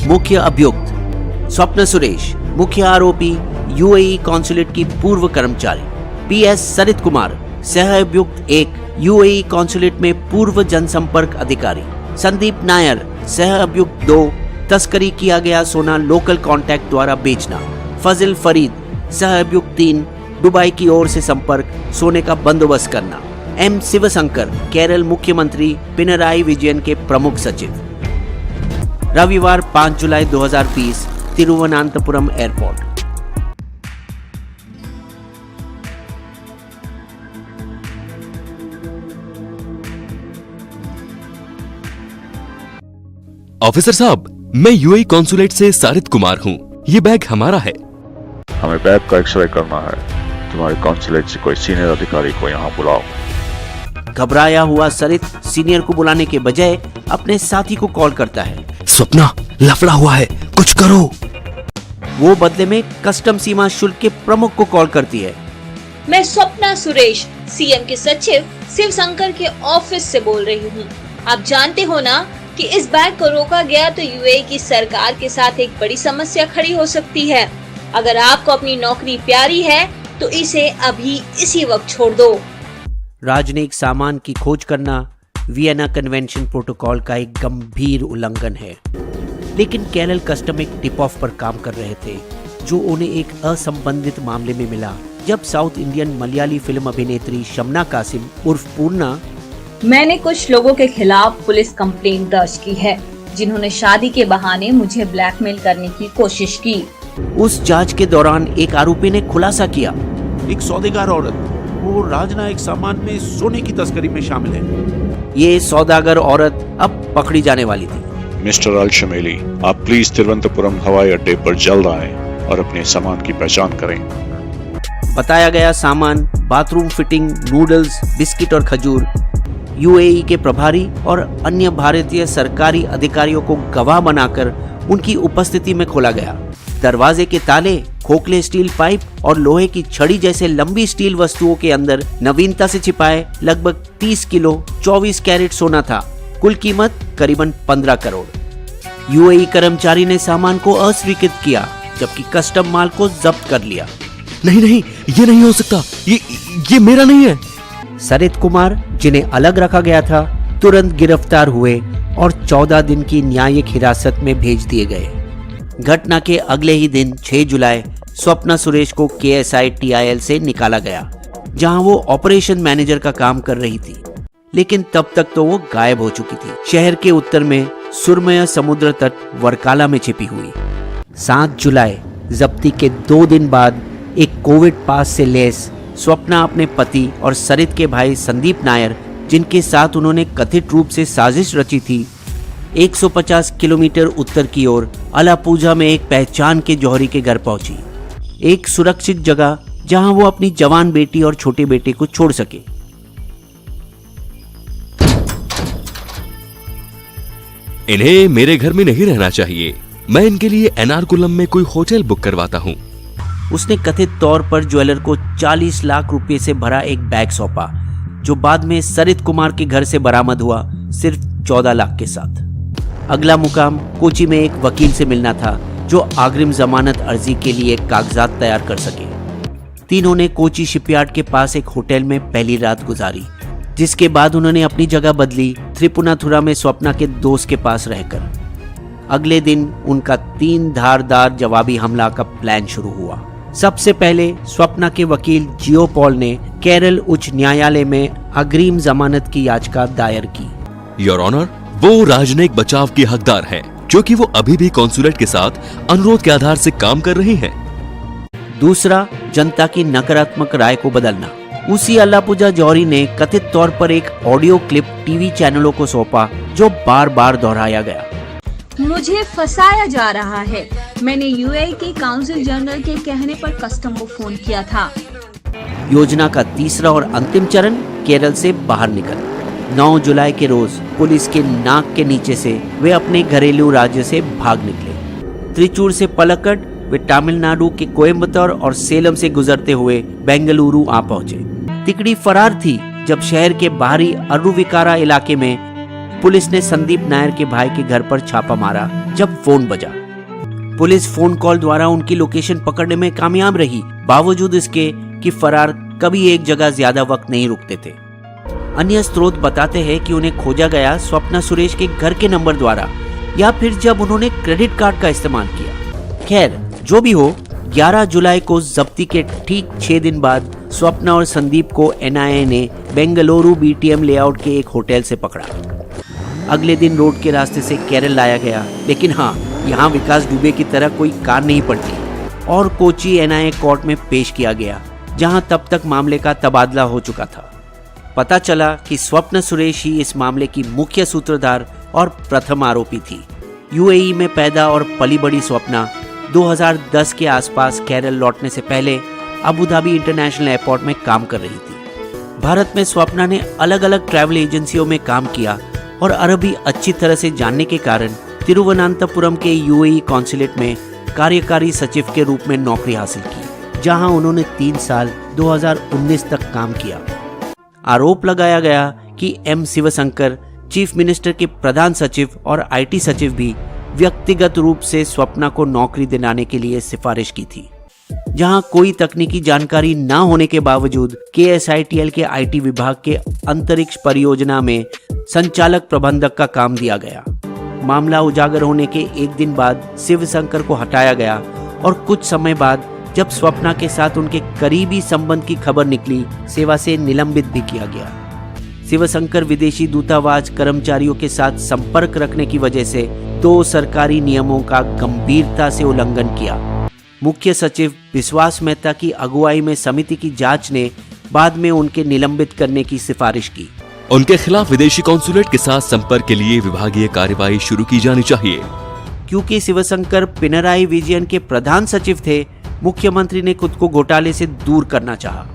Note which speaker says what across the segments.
Speaker 1: मुख्य अभियुक्त स्वप्न सुरेश, मुख्य आरोपी यूएई कॉन्सुलेट की पूर्व कर्मचारी पीएस सरित कुमार, सह अभियुक्त 1 यूएई कॉन्सुलेट में पूर्व जनसंपर्क अधिकारी संदीप नायर, सह अभियुक्त 2 तस्करी किया गया सोना लोकल कॉन्टैक्ट द्वारा बेचना, फजिल फरीद, सह अभियुक्त 3 दुबई की ओर से संपर्क सोने का बंदोबस्त करना, एम शिवशंकर, केरल मुख्यमंत्री पिनराई विजयन के प्रमुख सचिव। रविवार 5 जुलाई 2020 तिरुवनंतपुरम एयरपोर्ट।
Speaker 2: ऑफिसर साहब, मैं यूएई कॉन्सुलेट से सारित कुमार हूँ। ये बैग हमारा है।
Speaker 3: हमें बैग का एक्सरे करना है। तुम्हारे कॉन्सुलेट से कोई सीनियर अधिकारी को यहाँ बुलाओ।
Speaker 1: घबराया हुआ सरित सीनियर को बुलाने के बजाय अपने साथी को कॉल करता है।
Speaker 2: स्वप्ना, लफड़ा हुआ है, कुछ करो।
Speaker 1: वो बदले में कस्टम सीमा शुल्क के प्रमुख को कॉल करती है।
Speaker 4: मैं स्वप्ना सुरेश, सीएम के सचिव शिवशंकर के ऑफिस से बोल रही हूँ। आप जानते हो ना कि इस बैग को रोका गया तो यूएई की सरकार के साथ एक बड़ी समस्या खड़ी हो सकती है। अगर आपको अपनी नौकरी प्यारी है तो इसे अभी इसी वक्त छोड़ दो।
Speaker 1: राजनयिक सामान की खोज करना वियना कन्वेंशन प्रोटोकॉल का एक गंभीर उल्लंघन है, लेकिन केरल कस्टम एक टिप ऑफ पर काम कर रहे थे जो उन्हें एक असंबंधित मामले में मिला जब साउथ इंडियन मलयाली फिल्म अभिनेत्री शमना कासिम उर्फ पूर्णा।
Speaker 4: मैंने कुछ लोगों के खिलाफ पुलिस कंप्लेंट दर्ज की है जिन्होंने शादी के बहाने मुझे ब्लैकमेल करने की कोशिश की।
Speaker 1: उस जांच के दौरान एक आरोपी ने खुलासा किया,
Speaker 5: एक सौदेगार औरत वो राजनयिक सामान में सोने की तस्करी में शामिल है।
Speaker 1: ये सौदागर औरत अब पकड़ी जाने वाली थी।
Speaker 3: मिस्टर अल-शमेली, आप प्लीज तिरुवनंतपुरम हवाई अड्डे पर जल्द आएं और अपने सामान की पहचान करें।
Speaker 1: बताया गया सामान बाथरूम फिटिंग, नूडल्स, बिस्किट और खजूर यूएई के प्रभारी और अन्य भारतीय सरकारी अधिकारियों को गवाह बनाकर उनकी उपस्थिति में खोला गया। दरवाजे के ताले, खोखले स्टील पाइप और लोहे की छड़ी जैसे लंबी स्टील वस्तुओं के अंदर नवीनता से छिपाए लगभग 30 किलो 24 कैरेट सोना था। कुल कीमत करीबन 15 करोड़। यूएई कर्मचारी ने सामान को अस्वीकृत किया जबकि कस्टम माल को जब्त कर लिया।
Speaker 2: नहीं, ये नहीं हो सकता, ये मेरा नहीं है।
Speaker 1: सरित कुमार, जिन्हें अलग रखा गया था, तुरंत गिरफ्तार हुए और 14 दिन की न्यायिक हिरासत में भेज दिए गए। घटना के अगले ही दिन 6 जुलाई स्वप्ना सुरेश को केएसआई टीआईएल से निकाला गया, जहां वो ऑपरेशन मैनेजर का काम कर रही थी, लेकिन तब तक तो वो गायब हो चुकी थी, शहर के उत्तर में सुरमय समुद्र तट वर्काला में छिपी हुई। 7 जुलाई जब्ती के 2 दिन बाद एक कोविड पास से लैस स्वप्ना अपने पति और सरित के भाई संदीप नायर, जिनके साथ उन्होंने कथित रूप से साजिश रची थी, 150 किलोमीटर उत्तर की ओर अलापूजा में एक पहचान के जौहरी के घर पहुंची, एक सुरक्षित जगह जहां वो अपनी जवान बेटी और छोटे बेटे को छोड़ सके।
Speaker 2: इन्हें मेरे घर में नहीं रहना चाहिए। मैं इनके लिए एर्नाकुलम में कोई होटल बुक करवाता हूँ।
Speaker 1: उसने कथित तौर पर ज्वेलर को 40 लाख रुपए से भरा एक बैग सौंपा, जो बाद में सरित कुमार के घर से बरामद हुआ सिर्फ 14 लाख के साथ। अगला मुकाम कोची में एक वकील से मिलना था जो अग्रिम जमानत अर्जी के लिए कागजात तैयार कर सके। तीनों ने कोची शिपयार्ड के पास एक होटल में पहली रात गुजारी, जिसके बाद उन्होंने अपनी जगह बदली त्रिपुनाथुरा में स्वप्ना के दोस्त के पास रहकर। अगले दिन उनका 3 धारदार जवाबी हमला का प्लान शुरू हुआ। सबसे पहले स्वप्ना के वकील जियो पॉल ने केरल उच्च न्यायालय में अग्रिम जमानत की याचिका दायर की।
Speaker 2: योर ऑनर, वो राजनयिक बचाव की हकदार है, क्योंकि वो अभी भी कॉन्सुलेट के साथ अनुरोध के आधार से काम कर रही हैं।
Speaker 1: दूसरा, जनता की नकारात्मक राय को बदलना। उसी अलापूजा जौहरी ने कथित तौर पर एक ऑडियो क्लिप टीवी चैनलों को सौंपा जो बार बार दोहराया गया।
Speaker 4: मुझे फंसाया जा रहा है। मैंने यूएई के काउंसिल जनरल के कहने पर कस्टम को फोन किया था।
Speaker 1: योजना का तीसरा और अंतिम चरण, केरल से बाहर निकल। 9 जुलाई के रोज पुलिस के नाक के नीचे से वे अपने घरेलू राज्य से भाग निकले। त्रिचूर से पलक्कड वे तमिलनाडु के कोयम्बटूर और सेलम से गुजरते हुए बेंगलुरु आ पहुंचे। तिकड़ी फरार थी जब शहर के बाहरी अरुविकारा इलाके में पुलिस ने संदीप नायर के भाई के घर पर छापा मारा जब फोन बजा। पुलिस फोन कॉल द्वारा उनकी लोकेशन पकड़ने में कामयाब रही, बावजूद इसके कि फरार कभी एक जगह ज्यादा वक्त नहीं रुकते थे। अन्य स्रोत बताते हैं कि उन्हें खोजा गया स्वप्ना सुरेश के घर के नंबर द्वारा या फिर जब उन्होंने क्रेडिट कार्ड का इस्तेमाल किया। खैर जो भी हो, 11 जुलाई को जब्ती के ठीक 6 दिन बाद स्वप्ना और संदीप को एनआईए ने बेंगलुरु बीटीएम लेआउट के एक होटल से पकड़ा। अगले दिन रोड के रास्ते से केरल लाया गया, लेकिन हाँ, यहाँ विकास दुबे की तरह कोई कार नहीं पड़ती और कोची एनआईए कोर्ट में पेश किया गया, जहाँ तब तक मामले का तबादला हो चुका था। पता चला कि स्वप्ना सुरेश ही इस मामले की मुख्य सूत्रधार और प्रथम आरोपी थी। यूएई में पैदा और पली बड़ी स्वप्ना 2010 के आसपास केरल लौटने से पहले अबू धाबी इंटरनेशनल एयरपोर्ट में काम कर रही थी। भारत में स्वप्ना ने अलग अलग ट्रैवल एजेंसियों में काम किया और अरबी अच्छी तरह से जानने के कारण तिरुवनंतपुरम के यूएई कॉन्सुलेट में कार्यकारी सचिव के रूप में नौकरी हासिल की, जहां उन्होंने 3 साल 2019 तक काम किया। आरोप लगाया गया कि एम शिवशंकर, चीफ मिनिस्टर के प्रधान सचिव और आईटी सचिव भी व्यक्तिगत रूप से स्वप्ना को नौकरी दिलाने के लिए सिफारिश की थी। जहां कोई तकनीकी जानकारी न होने के बावजूद केएसआईटीएल के आईटी विभाग के अंतरिक्ष परियोजना में संचालक प्रबंधक का काम दिया गया। मामला उजागर होने के एक दिन बाद शिवशंकर को हटाया गया और कुछ समय बाद जब स्वप्ना के साथ उनके करीबी संबंध की खबर निकली, सेवा से निलंबित भी किया गया। शिवशंकर विदेशी दूतावास कर्मचारियों के साथ संपर्क रखने की वजह से 2 सरकारी नियमों का गंभीरता से उल्लंघन किया। मुख्य सचिव विश्वास मेहता की अगुवाई में समिति की जांच ने बाद में उनके निलंबित करने की सिफारिश की।
Speaker 2: उनके खिलाफ विदेशी कॉन्सुलेट के साथ संपर्क के लिए विभागीय कार्यवाही शुरू की जानी चाहिए।
Speaker 1: क्योंकि शिवशंकर पिनराई विजयन के प्रधान सचिव थे, मुख्यमंत्री ने खुद को घोटाले से दूर करना चाहा।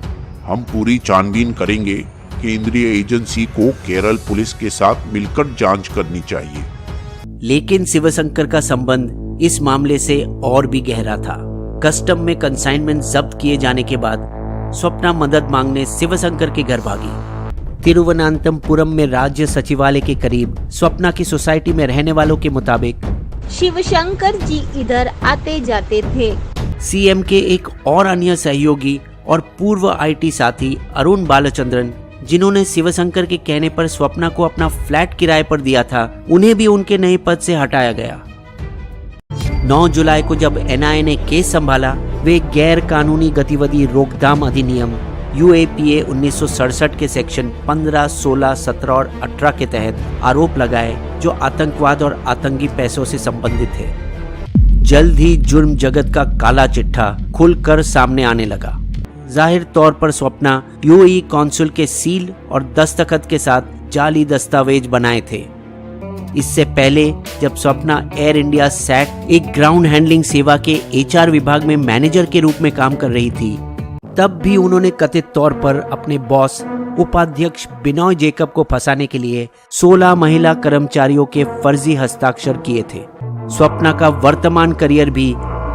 Speaker 5: हम पूरी छानबीन करेंगे। केंद्रीय एजेंसी को केरल पुलिस के साथ मिलकर जांच करनी चाहिए।
Speaker 1: लेकिन शिवशंकर का संबंध इस मामले से और भी गहरा था। कस्टम में कंसाइनमेंट जब्त किए जाने के बाद स्वप्ना मदद मांगने शिवशंकर के घर भागी। तिरुवनंतपुरम में राज्य सचिवालय के करीब स्वप्ना की सोसाइटी में रहने वालों के मुताबिक
Speaker 6: शिवशंकर जी इधर आते जाते थे।
Speaker 1: सीएम के एक और अन्य सहयोगी और पूर्व आईटी साथी अरुण बालचंद्रन, जिन्होंने शिवशंकर के कहने पर स्वप्ना को अपना फ्लैट किराए पर दिया था, उन्हें भी उनके नए पद से हटाया गया। 9 जुलाई को जब एनआईए ने केस संभाला, वे गैर कानूनी गतिविधि रोकथाम अधिनियम यूएपीए 1967 के सेक्शन 15, 16, 17 और 18 के तहत आरोप लगाए, जो आतंकवाद और आतंकी पैसों से संबंधित है। जल्द ही जुर्म जगत का काला चिट्ठा खुलकर सामने आने लगा। जाहिर तौर पर स्वप्ना यूएई कॉन्सुल के सील और दस्तखत के साथ जाली दस्तावेज बनाए थे। इससे पहले जब स्वप्ना एयर इंडिया सैट एक ग्राउंड हैंडलिंग सेवा के एचआर विभाग में मैनेजर के रूप में काम कर रही थी, तब भी उन्होंने कथित तौर पर अपने बॉस उपाध्यक्ष बिनॉय जेकब को फंसाने के लिए 16 महिला कर्मचारियों के फर्जी हस्ताक्षर किए थे। स्वप्ना का वर्तमान करियर भी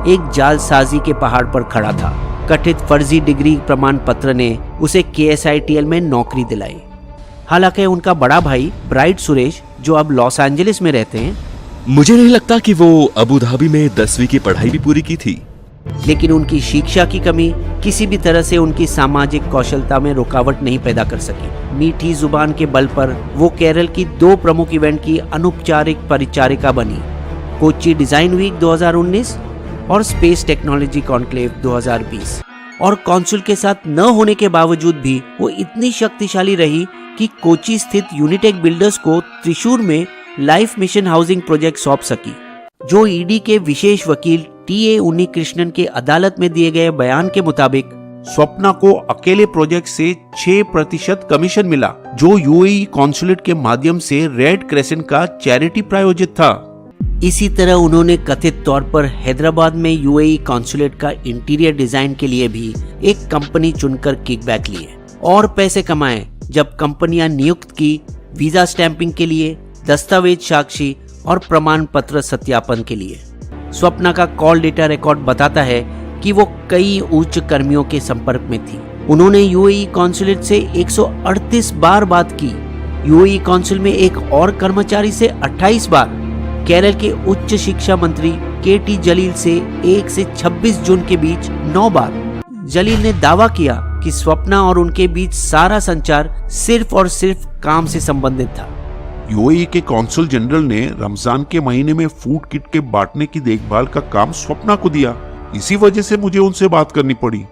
Speaker 1: एक जालसाजी के पहाड़ पर खड़ा था। कथित फर्जी डिग्री प्रमाण पत्र ने उसे केएसआईटीएल में नौकरी दिलाई। हालांकि उनका बड़ा भाई ब्राइट सुरेश, जो अब लॉस एंजलिस में रहते हैं,
Speaker 2: मुझे नहीं लगता कि वो अबू धाबी में 10वीं की पढ़ाई भी पूरी की थी।
Speaker 1: लेकिन उनकी शिक्षा की कमी किसी भी तरह से उनकी सामाजिक कौशलता में रुकावट नहीं पैदा कर सकी। मीठी जुबान के बल पर वो केरल की 2 प्रमुख इवेंट की अनौपचारिक परिचारिका बनी, कोची डिजाइन वीक 2019 और स्पेस टेक्नोलॉजी कॉन्क्लेव 2020। और कॉन्सुल के साथ न होने के बावजूद भी वो इतनी शक्तिशाली रही कि कोची स्थित यूनिटेक बिल्डर्स को त्रिशूर में लाइफ मिशन हाउसिंग प्रोजेक्ट सौंप सकी, जो ईडी के विशेष वकील टीए उन्नीकृष्णन के अदालत में दिए गए बयान के मुताबिक
Speaker 5: स्वप्ना को अकेले प्रोजेक्ट से 6% कमीशन मिला, जो यूएई कॉन्सुलेट के माध्यम से रेड क्रेसेंट का चैरिटी प्रायोजित था।
Speaker 1: इसी तरह उन्होंने कथित तौर पर हैदराबाद में यूएई कॉन्सुलेट का इंटीरियर डिजाइन के लिए भी एक कंपनी चुनकर किकबैक लिए और पैसे कमाए, जब कंपनियां नियुक्त की वीजा स्टैंपिंग के लिए, दस्तावेज साक्षी और प्रमाण पत्र सत्यापन के लिए। स्वप्ना का कॉल डेटा रिकॉर्ड बताता है कि वो कई उच्च कर्मियों के संपर्क में थी। उन्होंने यूएई कॉन्सुलेट से 138 बार बात की यूएई काउंसिल में एक और कर्मचारी से 28 बार, केरल के उच्च शिक्षा मंत्री केटी जलील से 1 से 26 जून के बीच 9 बार। जलील ने दावा किया कि स्वप्ना और उनके बीच सारा संचार सिर्फ और सिर्फ काम से संबंधित था।
Speaker 5: यूएई के कौंसल जनरल ने रमजान के महीने में फूड किट के बांटने की देखभाल का काम स्वप्ना को दिया। इसी वजह से मुझे उनसे बात करनी पड़ी।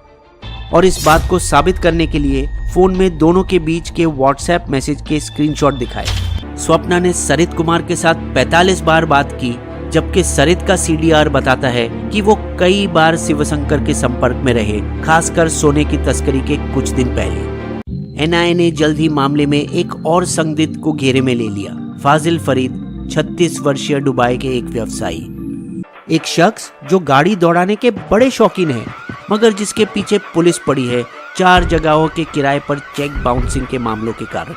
Speaker 1: और इस बात को साबित करने के लिए फोन में दोनों के बीच के व्हाट्सएप मैसेज के स्क्रीनशॉट दिखाए। स्वप्ना ने सरित कुमार के साथ 45 बार बात की, जबकि सरित का सीडीआर बताता है कि वो कई बार शिवशंकर के संपर्क में रहे, खासकर सोने की तस्करी के कुछ दिन पहले। एनआईए ने जल्द ही मामले में एक और संदिग्ध को घेरे में ले लिया, फाजिल फरीद, 36 वर्षीय दुबई के एक व्यवसायी। एक शख्स जो गाड़ी दौड़ाने के बड़े शौकीन है, मगर जिसके पीछे पुलिस पड़ी है 4 जगहों के किराए पर चेक बाउंसिंग के मामलों के कारण।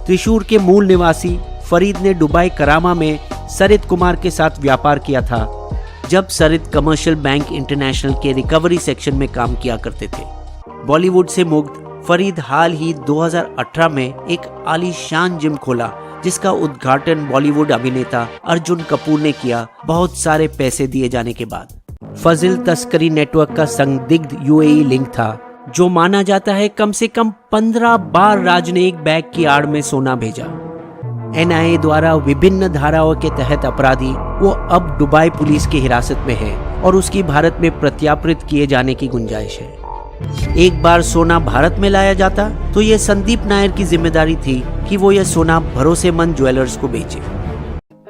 Speaker 1: त्रिशूर के मूल निवासी फरीद ने दुबई करामा में सरित कुमार के साथ व्यापार किया था, जब सरित कमर्शियल बैंक इंटरनेशनल के रिकवरी सेक्शन में काम किया करते थे। बॉलीवुड से मुग्ध फरीद हाल ही 2018 में एक आलीशान जिम खोला, जिसका उद्घाटन बॉलीवुड अभिनेता अर्जुन कपूर ने किया, बहुत सारे पैसे दिए जाने के बाद। फजिल तस्करी नेटवर्क का संदिग्ध यूएई लिंक था, जो माना जाता है कम से कम 15 बार राज ने एक बैग की आड़ में सोना भेजा। एनआईए द्वारा विभिन्न धाराओं के तहत अपराधी वो अब दुबई पुलिस की हिरासत में है और उसकी भारत में प्रत्यार्पित किए जाने की गुंजाइश है। एक बार सोना भारत में लाया जाता तो ये संदीप नायर की जिम्मेदारी थी कि वो यह सोना भरोसेमंद ज्वेलर्स को बेचे।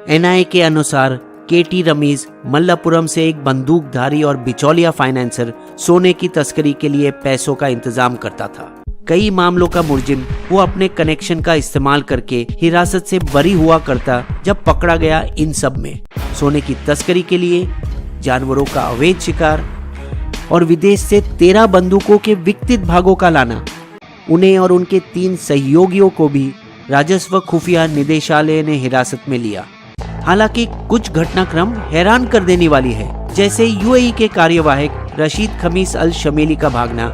Speaker 1: एनआईए के अनुसार केटी रमीज मल्लापुरम से एक बंदूकधारी और बिचौलिया फाइनेंसर सोने की तस्करी के लिए पैसों का इंतजाम करता था। कई मामलों का मुलजिम वो अपने कनेक्शन का इस्तेमाल करके हिरासत से बरी हुआ करता, जब पकड़ा गया इन सब में सोने की तस्करी के लिए, जानवरों का अवैध शिकार और विदेश से 13 बंदूकों के विकसित भागों का लाना। उन्हें और उनके 3 सहयोगियों को भी राजस्व खुफिया निदेशालय ने हिरासत में लिया। हालांकि कुछ घटनाक्रम हैरान कर देने वाली है, जैसे यूएई के कार्यवाहक रशीद खमीस अल शमेली का भागना,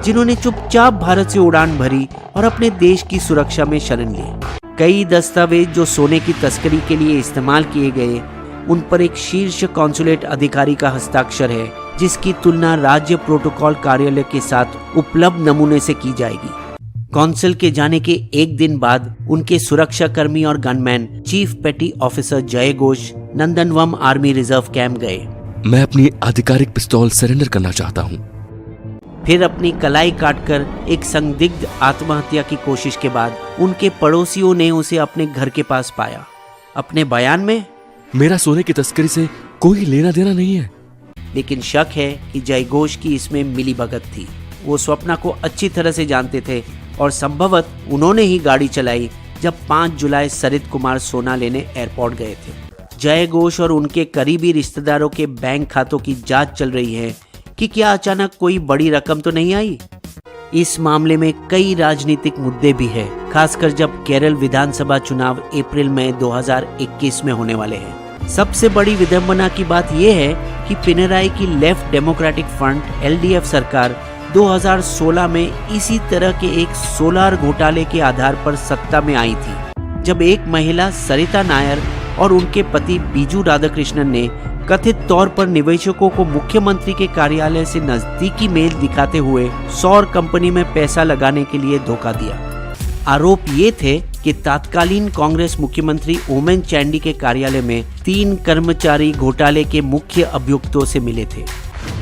Speaker 1: जिन्होंने चुपचाप भारत से उड़ान भरी और अपने देश की सुरक्षा में शरण ली। कई दस्तावेज जो सोने की तस्करी के लिए इस्तेमाल किए गए, उन पर एक शीर्ष कॉन्सुलेट अधिकारी का हस्ताक्षर है, जिसकी तुलना राज्य प्रोटोकॉल कार्यालय के साथ उपलब्ध नमूने से की जाएगी। कौंसिल के जाने के एक दिन बाद उनके सुरक्षा कर्मी और गनमैन चीफ पेटी ऑफिसर जय घोष नंदनवम आर्मी रिजर्व कैंप गए।
Speaker 2: मैं अपनी आधिकारिक पिस्तौल सरेंडर करना चाहता हूँ।
Speaker 1: फिर अपनी कलाई काटकर एक संदिग्ध आत्महत्या की कोशिश के बाद उनके पड़ोसियों ने उसे अपने घर के पास पाया। अपने बयान में,
Speaker 2: मेरा सोने की तस्करी से कोई लेना देना नहीं है,
Speaker 1: लेकिन शक है कि जय घोष की इसमें मिलीभगत थी। वो स्वप्ना को अच्छी तरह से जानते थे और संभवत उन्होंने ही गाड़ी चलाई जब 5 जुलाई सरित कुमार सोना लेने एयरपोर्ट गए थे। जय घोष और उनके करीबी रिश्तेदारों के बैंक खातों की जांच चल रही है कि क्या अचानक कोई बड़ी रकम तो नहीं आई। इस मामले में कई राजनीतिक मुद्दे भी हैं, खासकर जब केरल विधानसभा चुनाव अप्रैल में 2021 में होने वाले हैं। सबसे बड़ी विडंबना की बात यह है कि पिनराई की लेफ्ट डेमोक्रेटिक फ्रंट एलडीएफ सरकार 2016 में इसी तरह के एक सोलार घोटाले के आधार पर सत्ता में आई थी, जब एक महिला सरिता नायर और उनके पति बीजू राधाकृष्णन ने कथित तौर पर निवेशकों को मुख्यमंत्री के कार्यालय से नजदीकी मेल दिखाते हुए सौर कंपनी में पैसा लगाने के लिए धोखा दिया। आरोप ये थे कि तत्कालीन कांग्रेस मुख्यमंत्री ओमेन चांडी के कार्यालय में 3 कर्मचारी घोटाले के मुख्य अभियुक्तों से मिले थे।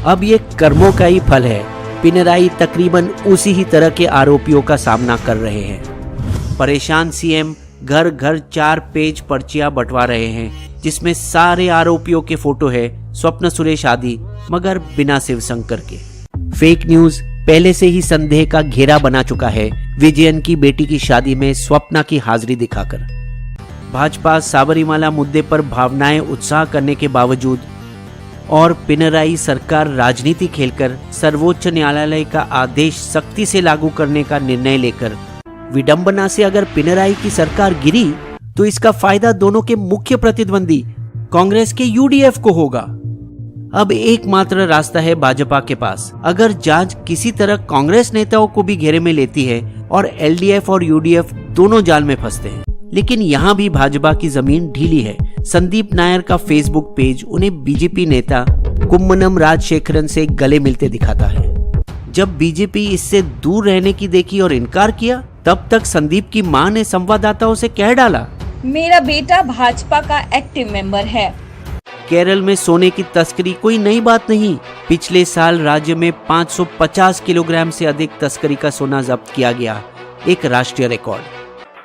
Speaker 1: अब ये कर्मों का ही फल है। पिनराई तकरीबन उसी ही तरह के आरोपियों का सामना कर रहे हैं। परेशान सीएम घर घर 4 पेज पर्चियां बंटवा रहे हैं, जिसमें सारे आरोपियों के फोटो है, स्वप्न सुरेश आदि, मगर बिना शिवशंकर के। फेक न्यूज पहले से ही संदेह का घेरा बना चुका है विजयन की बेटी की शादी में स्वप्ना की हाजिरी दिखाकर। भाजपा साबरीमाला मुद्दे पर भावनाएं उत्साह करने के बावजूद और पिनराई सरकार राजनीति खेलकर सर्वोच्च न्यायालय का आदेश सख्ती से लागू करने का निर्णय लेकर, विडंबना से अगर पिनराई की सरकार गिरी तो इसका फायदा दोनों के मुख्य प्रतिद्वंदी कांग्रेस के यूडीएफ को होगा। अब एकमात्र रास्ता है भाजपा के पास। अगर जांच किसी तरह कांग्रेस नेताओं को भी घेरे में लेती है और एलडीएफ और यूडीएफ दोनों जाल में फंसते हैं। लेकिन यहाँ भी भाजपा की जमीन ढीली है। संदीप नायर का फेसबुक पेज उन्हें बीजेपी नेता कुम्मनम राजशेखरन से गले मिलते दिखाता है। जब बीजेपी इससे दूर रहने की देखी और इनकार किया, तब तक संदीप की मां ने संवाददाताओं से कह डाला,
Speaker 7: मेरा बेटा भाजपा का एक्टिव मेंबर है।
Speaker 1: केरल में सोने की तस्करी कोई नई बात नहीं। पिछले साल राज्य में 550 किलोग्राम से अधिक तस्करी का सोना जब्त किया गया, एक राष्ट्रीय रिकॉर्ड।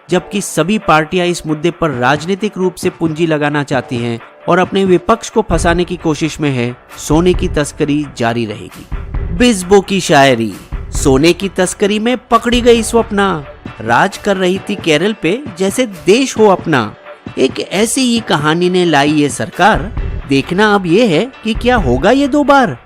Speaker 1: जबकि सभी पार्टियां इस मुद्दे पर राजनीतिक रूप से पूंजी लगाना चाहती हैं और अपने विपक्ष को फंसाने की कोशिश में है, सोने की तस्करी जारी रहेगी। बिस्बो की शायरी, सोने की तस्करी में पकड़ी गई स्वप्ना, राज कर रही थी केरल पे जैसे देश हो अपना। एक ऐसी ही कहानी ने लाई ये सरकार। देखना अब ये है कि क्या होगा ये 2 बार।